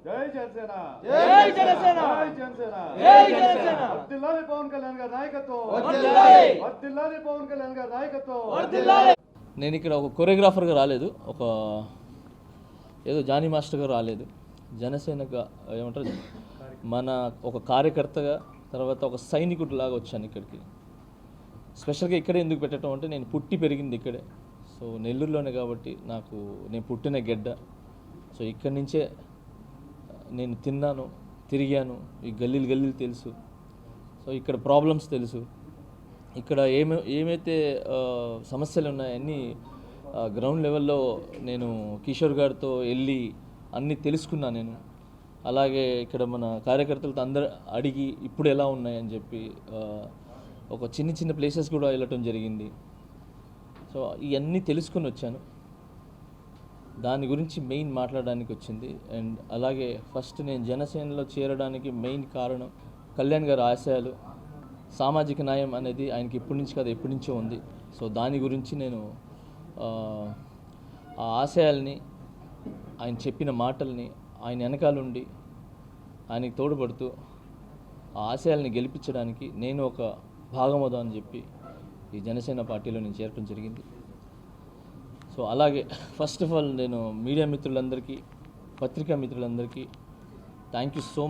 జై జనసేన జై జనసేన జై జనసేన జై జనసేన వర్ధిల్లాలి పవన్ కళ్యాణ్ గారి నాయకత్వం వర్ధిల్లాలి వర్ధిల్లాలి పవన్ కళ్యాణ్ గారి నాయకత్వం వర్ధిల్లాలి. నేను ఇక్కడ ఒక కొరియోగ్రాఫర్గా రాలేదు, ఒక ఏదో జానీ మాస్టర్గా రాలేదు, జనసేనగా ఏమంటారు మన ఒక కార్యకర్తగా, తర్వాత ఒక సైనికుడిలాగా వచ్చాను ఇక్కడికి. స్పెషల్గా ఇక్కడే ఎందుకు పెట్టడం అంటే నేను పుట్టి పెరిగింది ఇక్కడే, సో నెల్లూరులోనే కాబట్టి నేను పుట్టిన గెడ్డ. సో ఇక్కడి నుంచే నేను తిన్నాను, తిరిగాను, ఈ గల్లీలు తెలుసు, సో ఇక్కడ ప్రాబ్లమ్స్ తెలుసు, ఇక్కడ ఏమైతే సమస్యలు ఉన్నాయన్నీ గ్రౌండ్ లెవెల్లో నేను కిషోర్ గారితో వెళ్ళి అన్నీ తెలుసుకున్నాను నేను. అలాగే ఇక్కడ మన కార్యకర్తలతో అందరూ అడిగి ఇప్పుడు ఎలా ఉన్నాయని చెప్పి ఒక చిన్న ప్లేసెస్ కూడా వెళ్ళటం జరిగింది. సో ఇవన్నీ తెలుసుకుని వచ్చాను, దాని గురించి మెయిన్ మాట్లాడడానికి వచ్చింది. అండ్ అలాగే ఫస్ట్ నేను జనసేనలో చేరడానికి మెయిన్ కారణం కళ్యాణ్ గారి ఆశయాలు, సామాజిక న్యాయం అనేది ఆయనకి ఇప్పటి నుంచి కాదు ఎప్పటి నుంచో ఉంది. సో దాని గురించి నేను ఆ ఆశయాల్ని, ఆయన చెప్పిన మాటల్ని, ఆయన వెనకాలండి ఆయనకి తోడ్పడుతూ ఆ ఆశయాల్ని గెలిపించడానికి నేను ఒక భాగమవుదా అని చెప్పి ఈ జనసేన పార్టీలో నేను చేరడం జరిగింది. సో అలాగే ఫస్ట్ ఆఫ్ ఆల్ నేను మీడియా మిత్రులందరికీ, పత్రికా మిత్రులందరికీ థ్యాంక్ యూ సో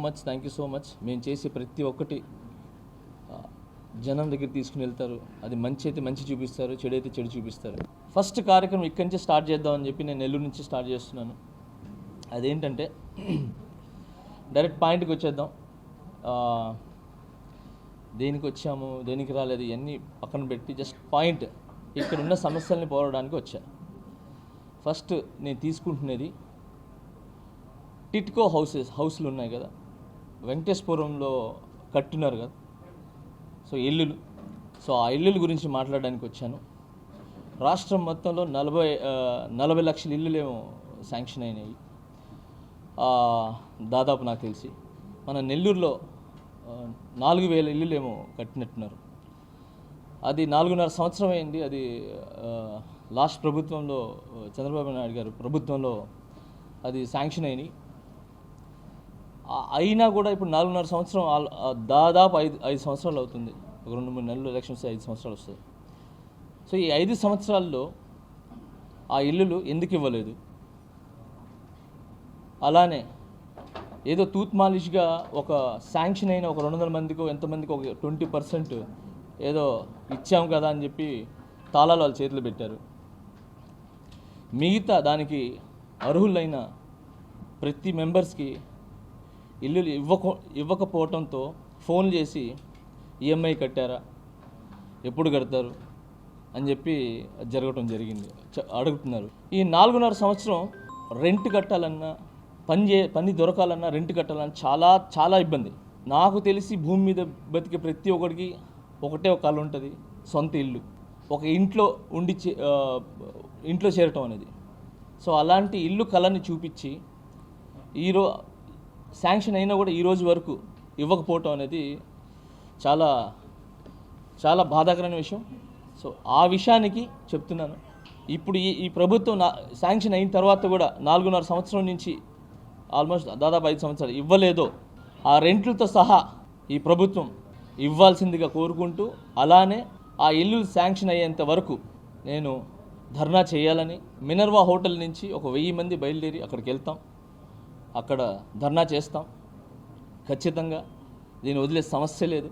మచ్. మేము చేసే ప్రతి ఒక్కటి జనం దగ్గర తీసుకుని వెళ్తారు. అది మంచి అయితే మంచి చూపిస్తారు, చెడు అయితే చెడు చూపిస్తారు. ఫస్ట్ కార్యక్రమం ఇక్కడి నుంచి స్టార్ట్ చేద్దామని చెప్పి నేను నెల్లూరు నుంచి స్టార్ట్ చేస్తున్నాను. అదేంటంటే డైరెక్ట్ పాయింట్కి వచ్చేద్దాం. దేనికి వచ్చాము, దేనికి రాలేదు, ఇవన్నీ పక్కన పెట్టి జస్ట్ పాయింట్, ఇక్కడున్న సమస్యల్ని పోరాడడానికి వచ్చాను. ఫస్ట్ నేను తీసుకుంటున్నది టిట్కో హౌస్లు ఉన్నాయి కదా, వెంకటేశ్వరంలో కట్టున్నారు కదా, సో ఇల్లులు. సో ఆ ఇల్లుల గురించి మాట్లాడడానికి వచ్చాను. రాష్ట్రం మొత్తంలో 40 లక్షల ఇల్లులేమో శాంక్షన్ అయినాయి దాదాపు నాకు తెలిసి. మన నెల్లూరులో 4,000 ఇల్లులేమో కట్టినట్టున్నారు. అది 4.5 సంవత్సరం అయింది. అది లాస్ట్ ప్రభుత్వంలో, చంద్రబాబు నాయుడు గారు ప్రభుత్వంలో అది శాంక్షన్ అయినాయి. అయినా కూడా ఇప్పుడు 4.5 సంవత్సరం, దాదాపు 5 సంవత్సరాలు అవుతుంది. ఒక 2-3 నెలలు ఎలక్షన్స్ 5 సంవత్సరాలు వస్తుంది. సో ఈ 5 సంవత్సరాల్లో ఆ ఇల్లులు ఎందుకు ఇవ్వలేదు? అలానే ఏదో తూత్ మాలిష్గా ఒక శాంక్షన్ అయిన ఒక 200 మందికో ఎంతమందికి ఒక 20% ఏదో ఇచ్చాం కదా అని చెప్పి తాళాలు వాళ్ళ చేతులు పెట్టారు. మిగతా దానికి అర్హులైన ప్రతి మెంబర్స్కి ఇల్లులు ఇవ్వకపోవడంతో ఫోన్ చేసి ఈఎంఐ కట్టారా, ఎప్పుడు కడతారు అని చెప్పి జరగటం జరిగింది. అడుగుతున్నారు. ఈ 4.5 సంవత్సరం రెంట్ కట్టాలన్నా, పని దొరకాలన్నా, రెంట్ కట్టాలన్నా చాలా చాలా ఇబ్బంది. నాకు తెలిసి భూమి మీద బతికే ప్రతి ఒక్కడికి ఒకటే ఒక కళ ఉంటుంది, సొంత ఇల్లు, ఒక ఇంట్లో చేరటం అనేది. సో అలాంటి ఇల్లు కళని చూపించి శాంక్షన్ అయినా కూడా ఈరోజు వరకు ఇవ్వకపోవటం అనేది చాలా చాలా బాధాకరమైన విషయం. సో ఆ విషయానికి చెప్తున్నాను. ఇప్పుడు ఈ ప్రభుత్వం శాంక్షన్ అయిన తర్వాత కూడా 4.5 సంవత్సరం నుంచి ఆల్మోస్ట్ దాదాపు 5 సంవత్సరాలు ఇవ్వలేదో ఆ రెంట్లతో సహా ఈ ప్రభుత్వం ఇవ్వాల్సిందిగా కోరుకుంటూ, అలానే ఆ ఇల్లు శాంక్షన్ అయ్యేంత వరకు నేను ధర్నా చేయాలని, మినర్వా హోటల్ నుంచి ఒక 1000 మంది బయలుదేరి అక్కడికి వెళ్తాం, అక్కడ ధర్నా చేస్తాం. ఖచ్చితంగా దీన్ని వదిలే సమస్య లేదు.